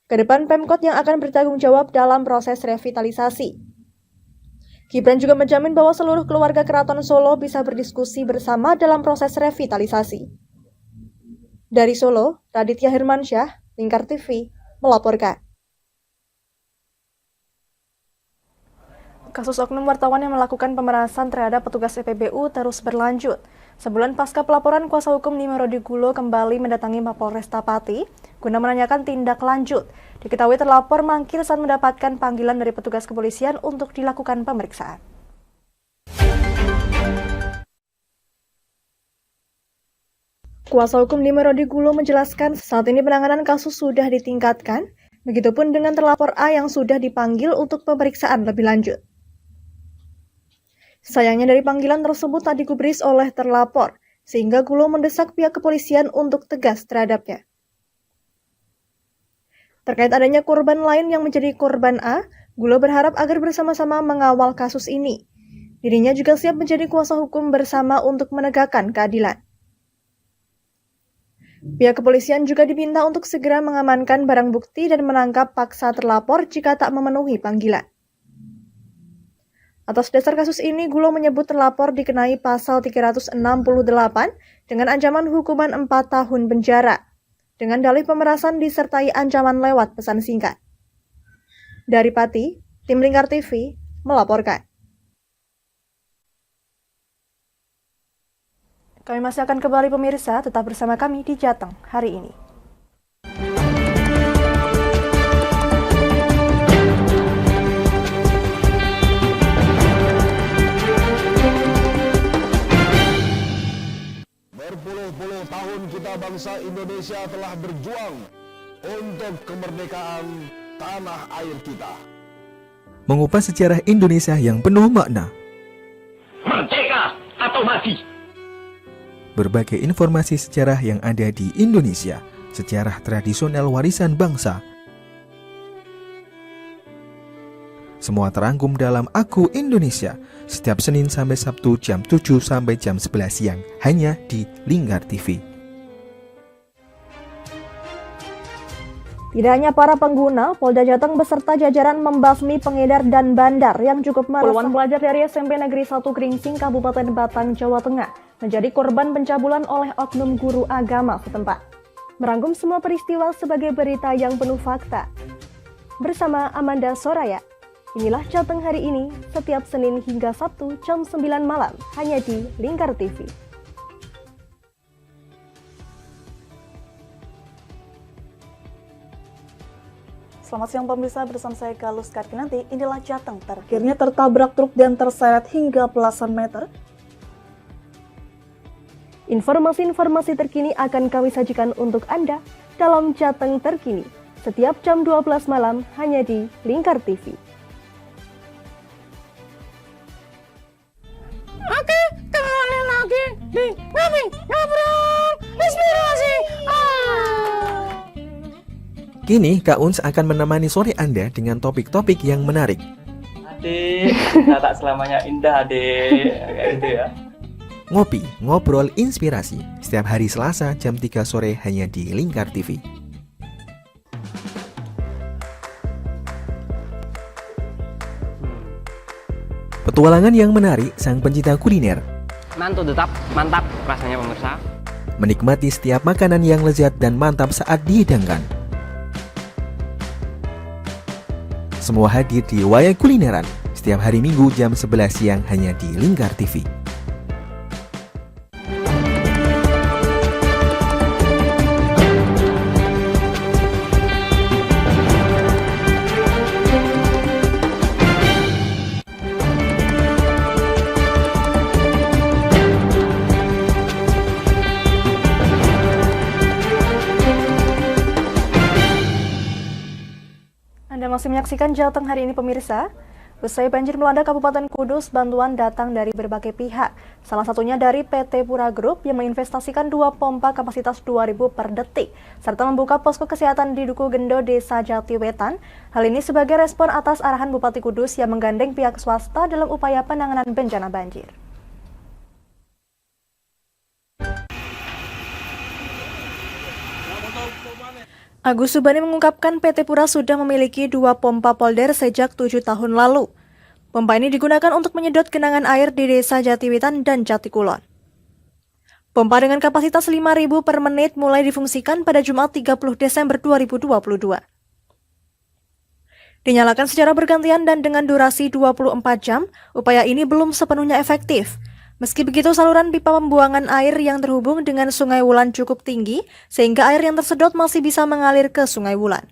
Kedepan Pemkot yang akan bertanggung jawab dalam proses revitalisasi. Gibran juga menjamin bahwa seluruh keluarga Keraton Solo bisa berdiskusi bersama dalam proses revitalisasi. Dari Solo, Raditya Hirmansyah, Lingkar TV, melaporkan. Kasus oknum wartawan yang melakukan pemerasan terhadap petugas EPBU terus berlanjut. Sebulan pasca pelaporan, kuasa hukum Nima Rodigulo kembali mendatangi Mapolresta Pati guna menanyakan tindak lanjut. Diketahui terlapor mangkir saat mendapatkan panggilan dari petugas kepolisian untuk dilakukan pemeriksaan. Kuasa hukum Nima Rodigulo menjelaskan saat ini penanganan kasus sudah ditingkatkan, begitupun dengan terlapor A yang sudah dipanggil untuk pemeriksaan lebih lanjut. Sayangnya dari panggilan tersebut tak digubris oleh terlapor, sehingga Gulo mendesak pihak kepolisian untuk tegas terhadapnya. Terkait adanya korban lain yang menjadi korban A, Gulo berharap agar bersama-sama mengawal kasus ini. Dirinya juga siap menjadi kuasa hukum bersama untuk menegakkan keadilan. Pihak kepolisian juga diminta untuk segera mengamankan barang bukti dan menangkap paksa terlapor jika tak memenuhi panggilan. Atas dasar kasus ini, Gulo menyebut terlapor dikenai pasal 368 dengan ancaman hukuman 4 tahun penjara, dengan dalih pemerasan disertai ancaman lewat pesan singkat. Dari Pati, tim Lingkar TV melaporkan. Kami masih akan kembali pemirsa, tetap bersama kami di Jateng hari ini. Berpuluh-puluh tahun kita bangsa Indonesia telah berjuang untuk kemerdekaan tanah air kita. Mengupas sejarah Indonesia yang penuh makna. Merdeka atau mati. Berbagai informasi sejarah yang ada di Indonesia, sejarah tradisional warisan bangsa. Semua terangkum dalam Aku Indonesia, setiap Senin sampai Sabtu jam 7 sampai jam 11 siang, hanya di Lingkar TV. Tidak hanya para pengguna, Polda Jateng beserta jajaran membasmi pengedar dan bandar yang cukup meresahkan. Puluhan pelajar dari SMP Negeri 1 Gringsing, Kabupaten Batang, Jawa Tengah, menjadi korban pencabulan oleh oknum guru agama setempat. Merangkum semua peristiwa sebagai berita yang penuh fakta. Bersama Amanda Soraya, inilah Jateng hari ini, setiap Senin hingga Sabtu jam 9 malam, hanya di Lingkar TV. Selamat siang pemirsa, bersama saya Galus Karkinanti. Inilah Jateng terakhirnya tertabrak truk dan terseret hingga belasan meter. Informasi-informasi terkini akan kami sajikan untuk Anda dalam Jateng Terkini setiap jam 12 malam hanya di Lingkar TV. Oke, kembali lagi di Ngobrol Inspirasi. Kini Kak Uns akan menemani sore Anda dengan topik-topik yang menarik. Adik, kita tak selamanya indah, adik. Kayak gitu ya. Ngopi, ngobrol inspirasi. Setiap hari Selasa jam 3 sore hanya di Lingkar TV. Petualangan yang menarik sang pencinta kuliner. Mantu tetap mantap rasanya pemirsa. Menikmati setiap makanan yang lezat dan mantap saat dihidangkan. Semua hadir di Wayai Kulineran setiap hari Minggu jam 11 siang hanya di Lingkar TV. Anda masih menyaksikan Jateng hari ini pemirsa. Usai banjir melanda Kabupaten Kudus, bantuan datang dari berbagai pihak. Salah satunya dari PT Pura Group yang menginvestasikan 2 pompa kapasitas 2.000 per detik, serta membuka posko kesehatan di Duku Gendo, Desa Jatiwetan. Hal ini sebagai respon atas arahan Bupati Kudus yang menggandeng pihak swasta dalam upaya penanganan bencana banjir. Agus Subani mengungkapkan PT Pura sudah memiliki 2 pompa polder sejak 7 tahun lalu. Pompa ini digunakan untuk menyedot genangan air di Desa Jatiwetan dan Jatikulon. Pompa dengan kapasitas 5.000 per menit mulai difungsikan pada Jumat 30 Desember 2022. Dinyalakan secara bergantian dan dengan durasi 24 jam, upaya ini belum sepenuhnya efektif. Meski begitu, saluran pipa pembuangan air yang terhubung dengan Sungai Wulan cukup tinggi, sehingga air yang tersedot masih bisa mengalir ke Sungai Wulan.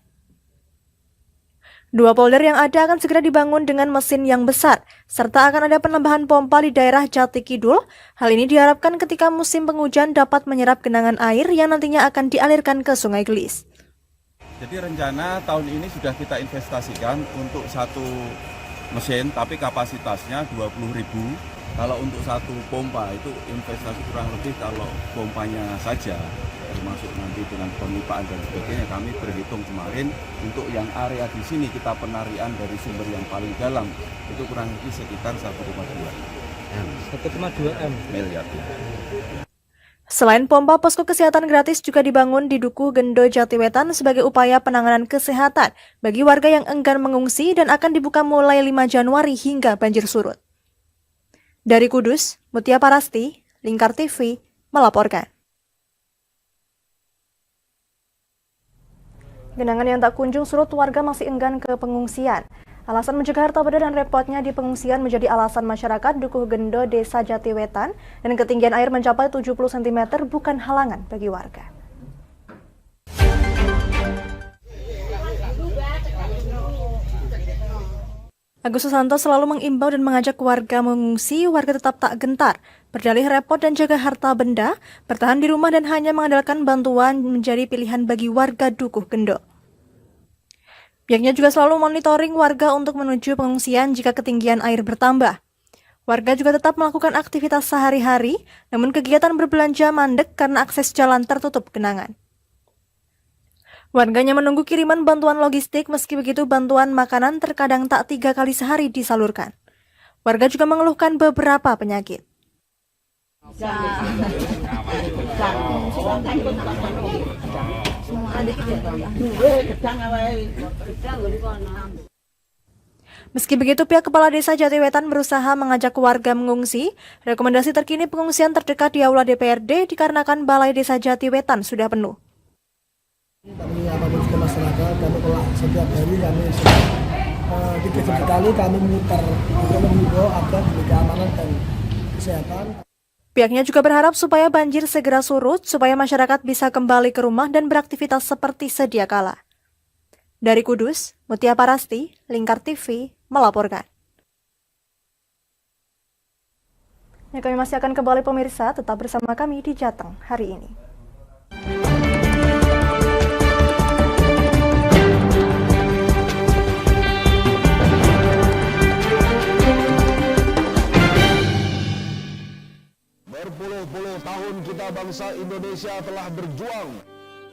2 polder yang ada akan segera dibangun dengan mesin yang besar, serta akan ada penambahan pompa di daerah Jati Kidul. Hal ini diharapkan ketika musim penghujan dapat menyerap genangan air yang nantinya akan dialirkan ke Sungai Gelis. Jadi rencana tahun ini sudah kita investasikan untuk 1 mesin, tapi kapasitasnya 20.000. Kalau untuk 1 pompa itu investasi kurang lebih, kalau pompanya saja termasuk nanti dengan pemipaan dan sebagainya, kami berhitung kemarin untuk yang area di sini kita penarian dari sumber yang paling dalam itu kurang lebih sekitar 1,2 miliar. Selain pompa, posko kesehatan gratis juga dibangun di Duku Gendo Jatiwetan sebagai upaya penanganan kesehatan bagi warga yang enggan mengungsi dan akan dibuka mulai 5 Januari hingga banjir surut. Dari Kudus, Mutia Parasti, Lingkar TV, melaporkan. Genangan yang tak kunjung surut, warga masih enggan ke pengungsian. Alasan mencegah harta benda dan repotnya di pengungsian menjadi alasan masyarakat Dukuh Gendo, Desa Jatiwetan, dan ketinggian air mencapai 70 cm bukan halangan bagi warga. Agus Susanto selalu mengimbau dan mengajak warga mengungsi, warga tetap tak gentar, berdalih repot dan jaga harta benda, bertahan di rumah dan hanya mengandalkan bantuan menjadi pilihan bagi warga Dukuh Gendo. Pihaknya juga selalu monitoring warga untuk menuju pengungsian jika ketinggian air bertambah. Warga juga tetap melakukan aktivitas sehari-hari, namun kegiatan berbelanja mandek karena akses jalan tertutup genangan. Warganya menunggu kiriman bantuan logistik, meski begitu bantuan makanan terkadang tak 3 kali sehari disalurkan. Warga juga mengeluhkan beberapa penyakit. Meski begitu, pihak Kepala Desa Jatiwetan berusaha mengajak warga mengungsi. Rekomendasi terkini pengungsian terdekat di Aula DPRD dikarenakan Balai Desa Jatiwetan sudah penuh. Kami apapun ke masyarakat, kami telah setiap hari kami 3 kali kami muter untuk menghimbau agar diberi keamanan dan kesehatan. Pihaknya juga berharap supaya banjir segera surut, supaya masyarakat bisa kembali ke rumah dan beraktivitas seperti sedia kala. Dari Kudus, Mutia Parasti, Lingkar TV, melaporkan. Ya, kami masih akan kembali pemirsa, tetap bersama kami di Jateng hari ini. Berpuluh-puluh tahun kita bangsa Indonesia telah berjuang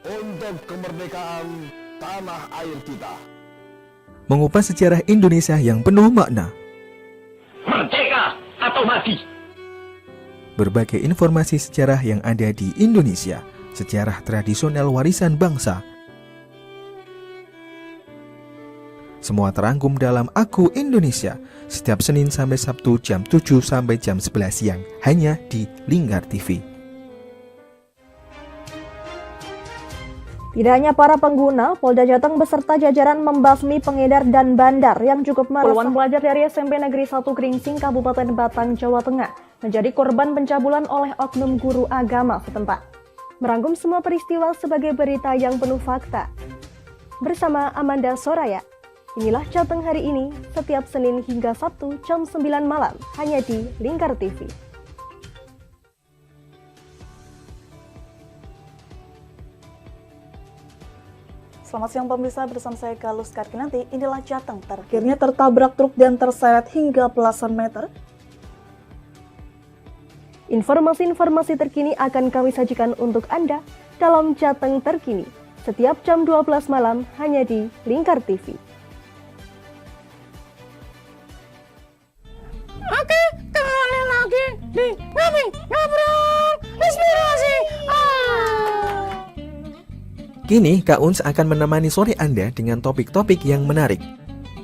untuk kemerdekaan tanah air kita. Mengupas sejarah Indonesia yang penuh makna. Merdeka atau mati. Berbagai informasi sejarah yang ada di Indonesia, sejarah tradisional warisan bangsa. Semua terangkum dalam Aku Indonesia, setiap Senin sampai Sabtu jam 7 sampai jam 11 siang, hanya di Lingkar TV. Tidak hanya para pengguna, Polda Jateng beserta jajaran membasmi pengedar dan bandar yang cukup meresahkan. Puluhan pelajar dari SMP Negeri 1 Gringsing, Kabupaten Batang, Jawa Tengah, menjadi korban pencabulan oleh oknum guru agama setempat. Merangkum semua peristiwa sebagai berita yang penuh fakta. Bersama Amanda Soraya, inilah Jateng hari ini, setiap Senin hingga Sabtu jam 9 malam, hanya di Lingkar TV. Selamat siang pemirsa, bersama saya Galus Karkinanti. Inilah Jateng terakhirnya tertabrak truk dan terseret hingga belasan meter. Informasi-informasi terkini akan kami sajikan untuk Anda dalam Jateng terkini, setiap jam 12 malam hanya di Lingkar TV. Oke, kembali lagi di Ngobrol Inspirasi. Kini Kak Uns akan menemani sore Anda dengan topik-topik yang menarik.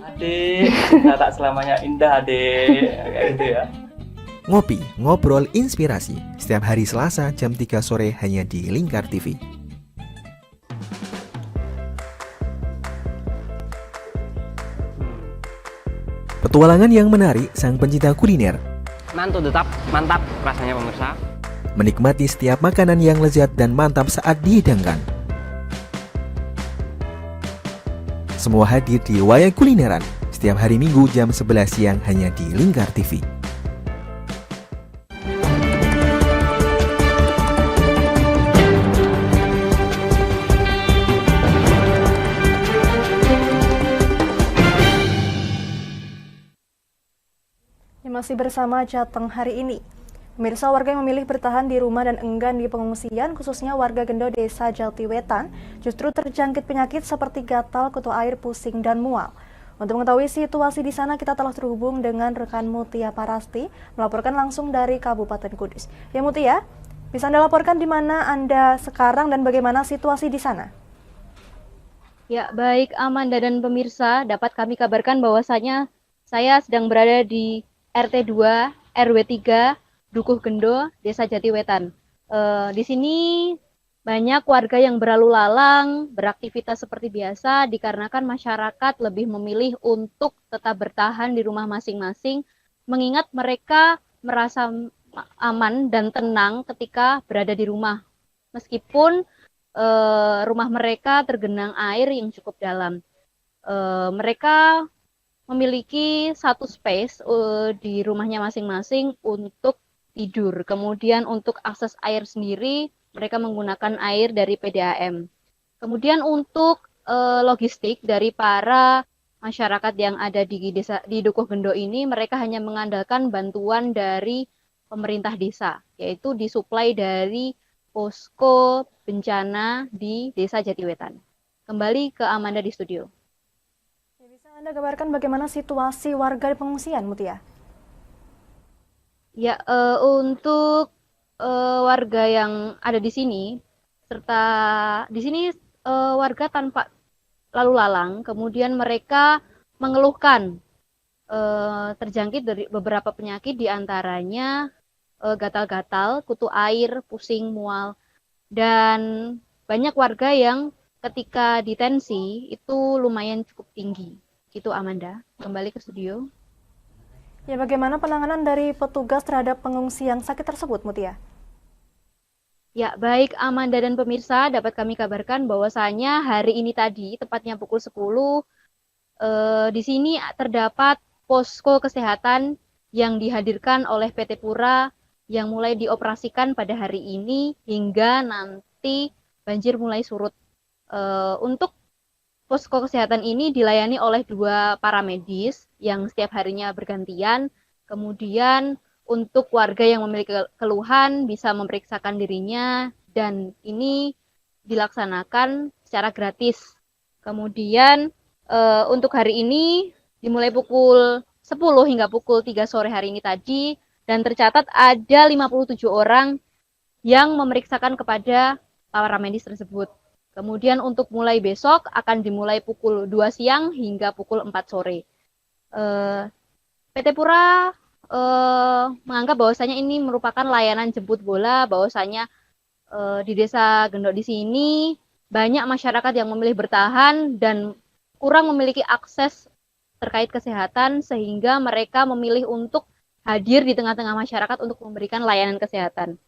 Adik, kita tak selamanya indah, adik. Kayak gitu ya. Ngopi, ngobrol inspirasi, setiap hari Selasa jam 3 sore hanya di Lingkar TV. Petualangan yang menarik sang pencinta kuliner. Mantul tetap mantap rasanya pemirsa. Menikmati setiap makanan yang lezat dan mantap saat dihidangkan. Semua hadir di Wayai Kulineran setiap hari Minggu jam 11 siang hanya di Lingkar TV. Masih bersama Jateng hari ini. Pemirsa, warga yang memilih bertahan di rumah dan enggan di pengungsian, khususnya warga Gendo Desa Jatiwetan, justru terjangkit penyakit seperti gatal, kutu air, pusing, dan mual. Untuk mengetahui situasi di sana, kita telah terhubung dengan rekan Mutia Parasti, melaporkan langsung dari Kabupaten Kudus. Ya Mutia, bisa Anda laporkan di mana Anda sekarang dan bagaimana situasi di sana? Ya, baik Amanda dan pemirsa, dapat kami kabarkan bahwasanya saya sedang berada di RT 2, RW 3, Dukuh Gendo, Desa Jatiwetan. Di sini banyak warga yang berlalu lalang, beraktivitas seperti biasa, dikarenakan masyarakat lebih memilih untuk tetap bertahan di rumah masing-masing, mengingat mereka merasa aman dan tenang ketika berada di rumah. Meskipun rumah mereka tergenang air yang cukup dalam. Mereka memiliki satu space di rumahnya masing-masing untuk tidur. Kemudian untuk akses air sendiri, mereka menggunakan air dari PDAM. Kemudian untuk logistik dari para masyarakat yang ada di Dukuh Gendo ini, mereka hanya mengandalkan bantuan dari pemerintah desa, yaitu disuplai dari posko bencana di Desa Jatiwetan. Kembali ke Amanda di studio. Bisa Anda gambarkan bagaimana situasi warga di pengungsian, Mutia? Ya, untuk warga yang ada di sini, serta di sini warga tanpa lalu lalang, kemudian mereka mengeluhkan terjangkit dari beberapa penyakit, diantaranya gatal-gatal, kutu air, pusing, mual, dan banyak warga yang ketika ditensi itu lumayan cukup tinggi. Gitu Amanda, kembali ke studio. Ya, bagaimana penanganan dari petugas terhadap pengungsi yang sakit tersebut, Mutia? Ya, baik Amanda dan pemirsa, dapat kami kabarkan bahwasanya hari ini tadi, tepatnya pukul 10, di sini terdapat posko kesehatan yang dihadirkan oleh PT Pura yang mulai dioperasikan pada hari ini hingga nanti banjir mulai surut. Untuk posko kesehatan ini dilayani oleh 2 paramedis yang setiap harinya bergantian. Kemudian untuk warga yang memiliki keluhan bisa memeriksakan dirinya dan ini dilaksanakan secara gratis. Kemudian untuk hari ini dimulai pukul 10 hingga pukul 3 sore hari ini tadi dan tercatat ada 57 orang yang memeriksakan kepada para medis tersebut. Kemudian untuk mulai besok akan dimulai pukul 2 siang hingga pukul 4 sore. PT Pura menganggap bahwasanya ini merupakan layanan jemput bola, bahwasanya di Desa Gendok di sini banyak masyarakat yang memilih bertahan dan kurang memiliki akses terkait kesehatan sehingga mereka memilih untuk hadir di tengah-tengah masyarakat untuk memberikan layanan kesehatan.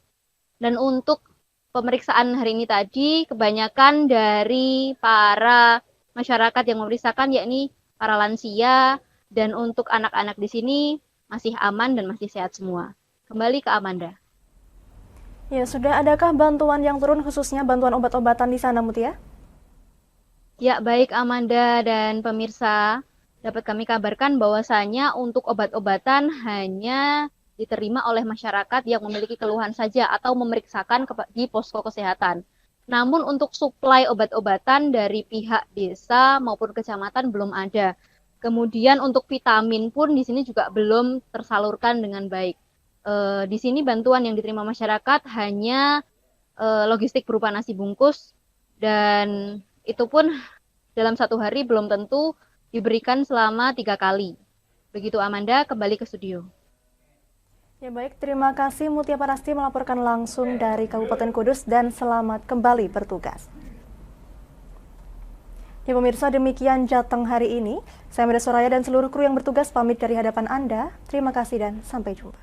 Dan untuk pemeriksaan hari ini tadi kebanyakan dari para masyarakat yang memeriksakan yakni para lansia dan untuk anak-anak di sini masih aman dan masih sehat semua. Kembali ke Amanda. Ya, sudah adakah bantuan yang turun khususnya bantuan obat-obatan di sana, Mutia? Ya, baik Amanda dan pemirsa, dapat kami kabarkan bahwasanya untuk obat-obatan hanya diterima oleh masyarakat yang memiliki keluhan saja atau memeriksakan di posko kesehatan. Namun untuk suplai obat-obatan dari pihak desa maupun kecamatan belum ada. Kemudian untuk vitamin pun di sini juga belum tersalurkan dengan baik. Di sini bantuan yang diterima masyarakat hanya logistik berupa nasi bungkus dan itu pun dalam 1 hari belum tentu diberikan selama 3 kali. Begitu Amanda, kembali ke studio. Ya baik, terima kasih Mutia Parasti melaporkan langsung dari Kabupaten Kudus dan selamat kembali bertugas. Ya pemirsa, demikian Jateng hari ini. Saya Meda Soraya dan seluruh kru yang bertugas pamit dari hadapan Anda. Terima kasih dan sampai jumpa.